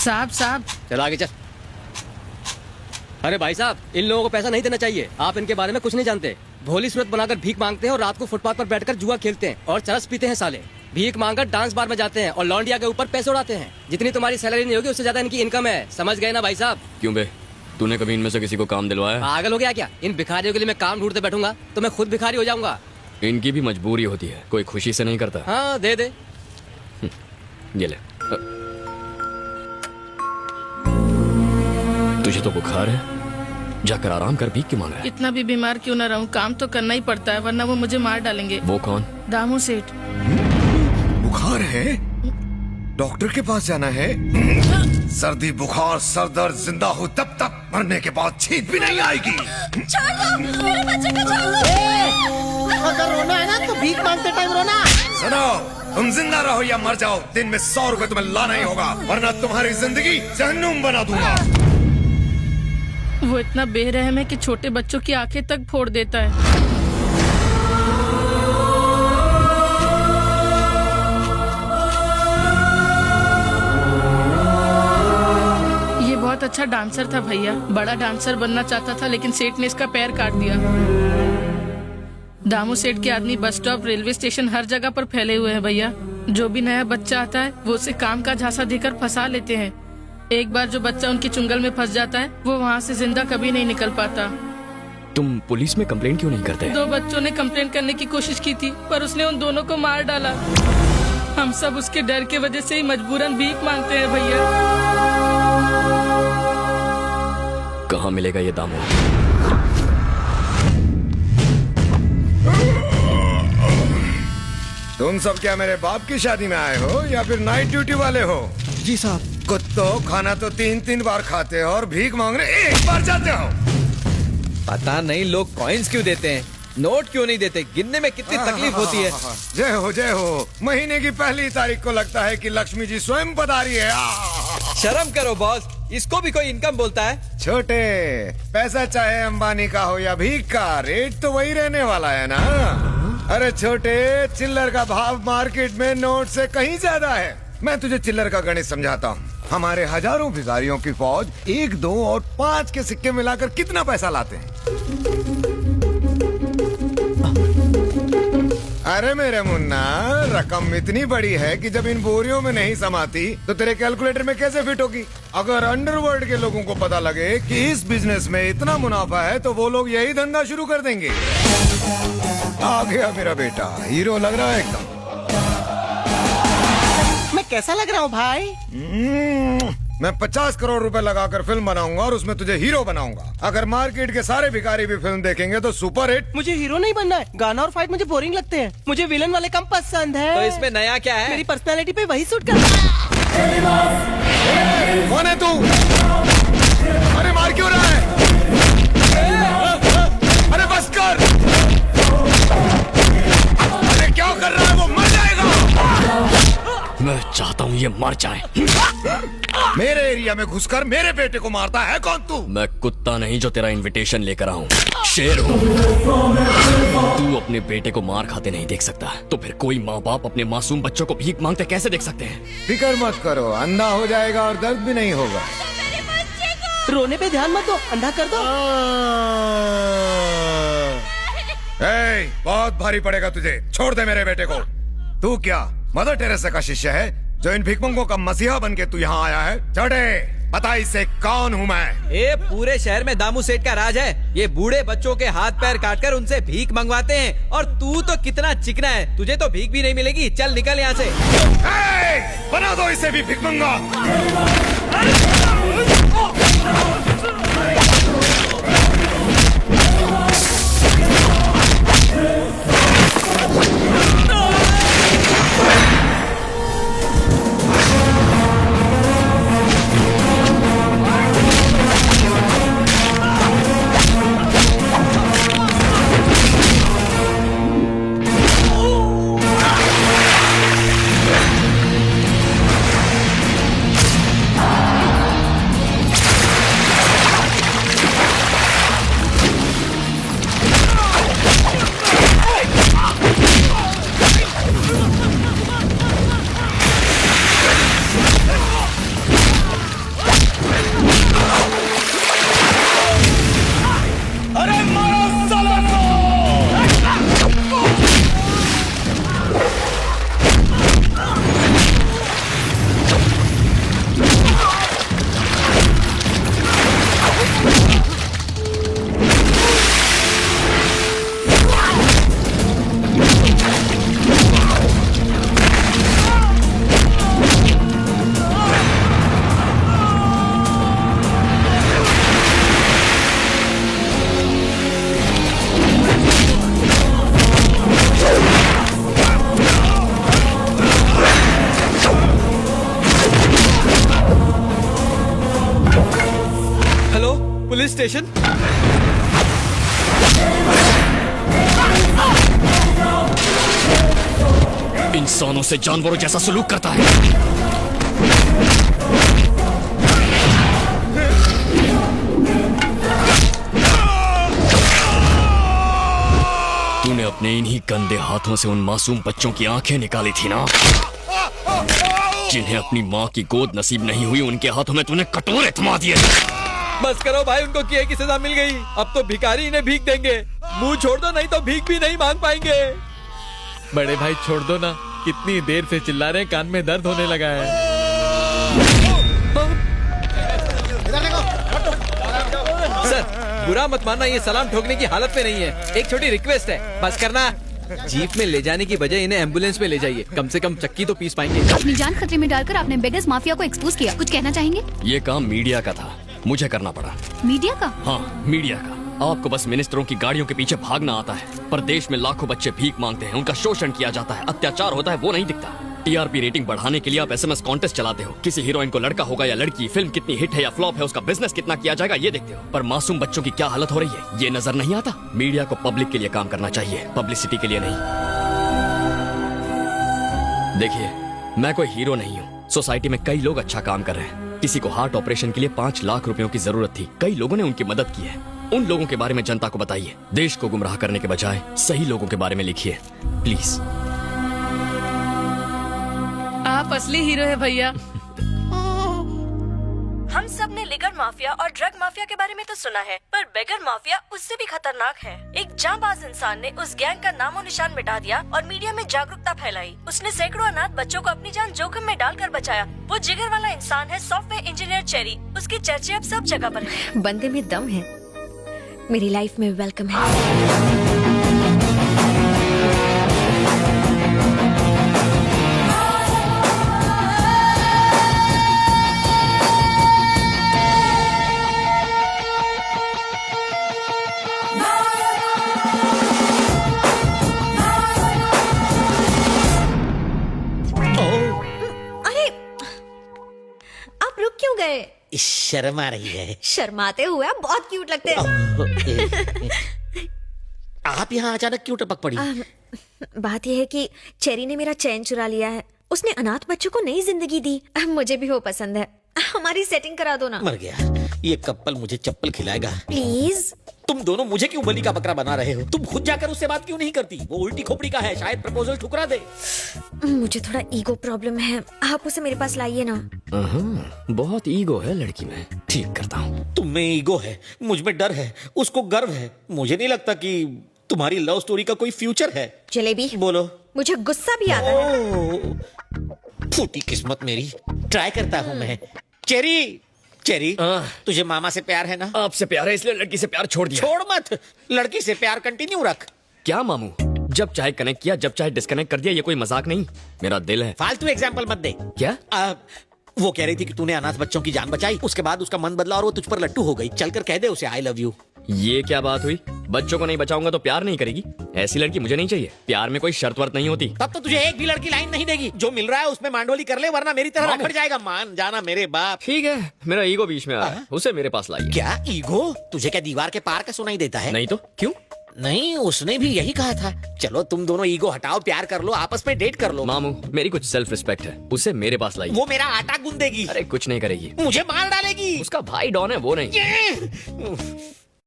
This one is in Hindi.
साहब साहब। चल आगे चल। अरे भाई साहब, इन लोगों को पैसा नहीं देना चाहिए। आप इनके बारे में कुछ नहीं जानते। भोली सूरत बनाकर भीख मांगते हैं और रात को फुटपाथ पर बैठकर जुआ खेलते हैं और चरस पीते हैं साले। भीख मांगकर डांस बार में जाते हैं और लौंडिया के ऊपर पैसे उड़ाते हैं। जितनी तुम्हारी सैलरी नहीं होगी उससे ज्यादा इनकी इनकम है। समझ गए ना भाई साहब? क्यों बे, तूने कभी इनमें से किसी को काम दिलवाया? पागल हो गया क्या? इन भिखारियों के लिए मैं काम ढूंढते बैठूंगा तो मैं खुद भिखारी हो जाऊंगा। इनकी भी मजबूरी होती है, कोई खुशी से नहीं करता। हाँ दे दे। ये ले। तुझे तो बुखार है, जाकर आराम कर, भीख क्यों मांग रहा है? इतना भी बीमार क्यों न रहूं, काम तो करना ही पड़ता है वरना वो मुझे मार डालेंगे। वो कौन? दामू सेठ। बुखार है? डॉक्टर के पास जाना है। सर्दी बुखार सर दर्द जिंदा हो तब तक, मरने के बाद छींक भी नहीं आएगी। छोड़ दो, मेरे बच्चे को छोड़ दो। अगर रोना है ना तो भीख मांगते टाइम रोना। सुनो, तुम जिंदा रहो या मर जाओ, दिन में 100 रुपए तुम्हें लाना ही होगा, वरना तुम्हारी जिंदगी जहन्नुम बना दूंगा। वो इतना बेरहम है कि छोटे बच्चों की आंखें तक फोड़ देता है। ये बहुत अच्छा डांसर था भैया, बड़ा डांसर बनना चाहता था लेकिन सेठ ने इसका पैर काट दिया। दामू सेठ के आदमी बस स्टॉप, रेलवे स्टेशन, हर जगह पर फैले हुए हैं भैया। जो भी नया बच्चा आता है वो उसे काम का झांसा देकर फंसा लेते हैं। एक बार जो बच्चा उनकी चुंगल में फंस जाता है वो वहाँ से जिंदा कभी नहीं निकल पाता। तुम पुलिस में कंप्लेंट क्यों नहीं करते? 2 बच्चों ने कंप्लेंट करने की कोशिश की थी पर उसने उन दोनों को मार डाला। हम सब उसके डर के वजह से ही मजबूरन भीख मांगते हैं भैया। कहाँ मिलेगा ये दामू? तुम सब क्या मेरे बाप की शादी में आए हो या फिर नाइट ड्यूटी वाले हो? जी साहब। कुत्तो, खाना तो 3-3 बार खाते हो और भीख मांगने एक बार जाते हो। पता नहीं लोग कॉइन्स क्यों देते हैं, नोट क्यों नहीं देते? गिनने में कितनी तकलीफ होती है। जय हो जय हो। महीने की पहली तारीख को लगता है कि लक्ष्मी जी स्वयं पधारी है। शर्म करो बॉस, इसको भी कोई इनकम बोलता है? छोटे, पैसा चाहे अंबानी का हो या भीख का, रेट तो वही रहने वाला है ना। अरे छोटे, चिल्लर का भाव मार्केट में नोट से कहीं ज्यादा है। मैं तुझे चिल्लर का गणित समझाता हूँ। हमारे हजारों भिखारियों की फौज 1, 2 और 5 के सिक्के मिलाकर कितना पैसा लाते हैं? अरे मेरे मुन्ना, रकम इतनी बड़ी है कि जब इन बोरियों में नहीं समाती तो तेरे कैलकुलेटर में कैसे फिट होगी? अगर अंडरवर्ल्ड के लोगों को पता लगे कि इस बिजनेस में इतना मुनाफा है तो वो लोग यही धंधा शुरू कर देंगे। आ गया मेरा बेटा, हीरो लग रहा है एकदम। मैं कैसा लग रहा हूँ भाई? मैं 50 करोड़ रुपए लगाकर फिल्म बनाऊंगा और उसमें तुझे हीरो बनाऊंगा। अगर मार्केट के सारे भिखारी भी फिल्म देखेंगे तो सुपर हिट। मुझे हीरो नहीं बनना है, गाना और फाइट मुझे बोरिंग लगते हैं। मुझे विलन वाले कम पसंद है। तो इसमें नया क्या है? मेरी पर्सनालिटी पे वही सूट करता है। कौन है तू? अरे मार क्यों रहा है? अरे बस कर। अरे क्या कर रहा है? वो मर जाएगा। मैं चाहता हूँ ये मर जाए। मेरे एरिया में घुसकर मेरे बेटे को मारता है कौन तू? मैं कुत्ता नहीं जो तेरा इनविटेशन लेकर आऊं, शेर हूँ। तू अपने बेटे को मार खाते नहीं देख सकता, तो फिर कोई माँ बाप अपने मासूम बच्चों को भीख मांगते कैसे देख सकते हैं? फिक्र मत करो, अंधा हो जाएगा और दर्द भी नहीं होगा। रोने पे ध्यान मत दो, अंधा कर दो। बहुत भारी पड़ेगा तुझे, छोड़ दे मेरे बेटे को। तू क्या मदर टेरेसा का शिष्य है जो इन भिखमंगों का मसीहा बन के तू यहाँ आया है? चढ़े, बता इसे कौन हूँ मैं? ये पूरे शहर में दामू सेठ का राज है। ये बूढ़े बच्चों के हाथ पैर काटकर उनसे भीख मंगवाते हैं। और तू तो कितना चिकना है, तुझे तो भीख भी नहीं मिलेगी। चल निकल यहाँ से। बना दो इसे भी भिखमंगा। Police station? इंसानों से जानवरों जैसा सलूक करता है। तूने अपने इन्हीं गंदे हाथों से उन मासूम बच्चों की आंखें निकाली थी ना, जिन्हें अपनी माँ की गोद नसीब नहीं हुई। उनके हाथों में तूने कटोरे थमा दिए। बस करो भाई, उनको किए की सजा मिल गई। अब तो भिखारी इन्हें भीख देंगे। मुंह छोड़ दो, नहीं तो भीख भी नहीं मांग पाएंगे। बड़े भाई छोड़ दो ना, कितनी देर से चिल्ला रहे हैं, कान में दर्द होने लगा है। सर बुरा मत मानना, ये सलाम ठोकने की हालत में नहीं है। एक छोटी रिक्वेस्ट है, बस करना। जीप में ले जाने की बजाय इन्हें एम्बुलेंस में ले जाइए, कम से कम चक्की तो पीस पाएंगे। अपनी जान खतरे में डालकर आपने बेगस माफिया को एक्सपोज किया, कुछ कहना चाहेंगे? ये काम मीडिया का था, मुझे करना पड़ा। मीडिया का? हाँ, मीडिया का। आपको बस मिनिस्टरों की गाड़ियों के पीछे भागना आता है, पर देश में लाखों बच्चे भीख मांगते हैं, उनका शोषण किया जाता है, अत्याचार होता है, वो नहीं दिखता। टीआरपी रेटिंग बढ़ाने के लिए आप एसएमएस कॉन्टेस्ट चलाते हो। किसी हीरोइन को लड़का होगा या लड़की, फिल्म कितनी हिट है या फ्लॉप है, उसका बिजनेस कितना किया जाएगा, ये देखते हो। पर मासूम बच्चों की क्या हालत हो रही है, ये नजर नहीं आता। मीडिया को पब्लिक के लिए काम करना चाहिए, पब्लिसिटी के लिए नहीं। देखिए, मैं कोई हीरो नहीं हूँ। सोसाइटी में कई लोग अच्छा काम कर रहे हैं। किसी को हार्ट ऑपरेशन के लिए 5 लाख रुपयों की जरूरत थी, कई लोगों ने उनकी मदद की है। उन लोगों के बारे में जनता को बताइए। देश को गुमराह करने के बजाय सही लोगों के बारे में लिखिए, प्लीज। आप असली हीरो है भैया। हम सब ने लिगर माफिया और ड्रग माफिया के बारे में तो सुना है, पर बेगर माफिया उससे भी खतरनाक है। एक जांबाज इंसान ने उस गैंग का नामो निशान मिटा दिया और मीडिया में जागरूकता फैलाई। उसने सैकड़ों अनाथ बच्चों को अपनी जान जोखिम में डालकर बचाया। वो जिगर वाला इंसान है सॉफ्टवेयर इंजीनियर चेरी। उसकी चर्चे अब सब जगह पर है। बंदे में दम है, मेरी लाइफ में वेलकम है। शर्म आ रही है। शर्माते हुए आप बहुत क्यूट लगते हैं। आप यहाँ अचानक क्यों टपक पड़ी? बात यह है कि चेरी ने मेरा चैन चुरा लिया है। उसने अनाथ बच्चों को नई जिंदगी दी। मुझे भी वो पसंद है। हमारी सेटिंग करा दो ना। मर गया, ये कपल मुझे चप्पल खिलाएगा। प्लीज। तुम दोनों मुझे क्यों बलि का बकरा बना रहे हो? तुम खुद जाकर उससे बात क्यों नहीं करती? वो उल्टी खोपड़ी का है, शायद प्रपोजल ठुकरा दे। मुझे थोड़ा ईगो प्रॉब्लम है, आप उसे मेरे पास लाइए ना। बहुत ईगो है लड़की में, ठीक करता हूँ। तुम में ईगो है, मुझ में डर है, उसको गर्व है। मुझे नहीं लगता कि तुम्हारी लव स्टोरी का कोई फ्यूचर है। जलेबी बोलो। मुझे गुस्सा भी आता है। फूटी किस्मत मेरी, ट्राई करता हूँ मैं। चेरी, चेरी, तुझे मामा से प्यार है ना? आपसे प्यार है इसलिए लड़की से प्यार छोड़ दिया। छोड़ मत, लड़की से प्यार कंटिन्यू रख। क्या मामू, जब चाहे कनेक्ट किया, जब चाहे डिस्कनेक्ट कर दिया, ये कोई मजाक नहीं। मेरा दिल है। फालतू एग्जाम्पल मत दे। क्या? वो कह रही थी कि तूने अनाथ बच्चों की जान बचाई, उसके बाद उसका मन बदला और वो तुझ पर लट्टू हो गई। चलकर कह दे उसे आई लव यू। ये क्या बात हुई? बच्चों को नहीं बचाऊंगा तो प्यार नहीं करेगी? ऐसी लड़की मुझे नहीं चाहिए। प्यार में कोई शर्त वर्त नहीं होती। तब तो तुझे एक भी लड़की लाइन नहीं देगी। जो मिल रहा है उसमें मांडोली कर ले, वरना मेरी तरह रखड़ जाएगा। मान जाना मेरे बाप। ठीक है, मेरा ईगो बीच में आ रहा है, उसे मेरे पास लाइए। क्या ईगो? तुझे क्या दीवार के पार का सुनाई देता है? नहीं तो क्यों? नहीं, उसने भी यही कहा था। चलो तुम दोनों ईगो हटाओ, प्यार कर लो, आपस में डेट कर लो। मामू, मेरी कुछ सेल्फ रिस्पेक्ट है, उसे मेरे पास लाइए। वो मेरा आटा गूंदेगी। अरे कुछ नहीं करेगी, मुझे मार डालेगी। उसका भाई डॉन है, वो नहीं।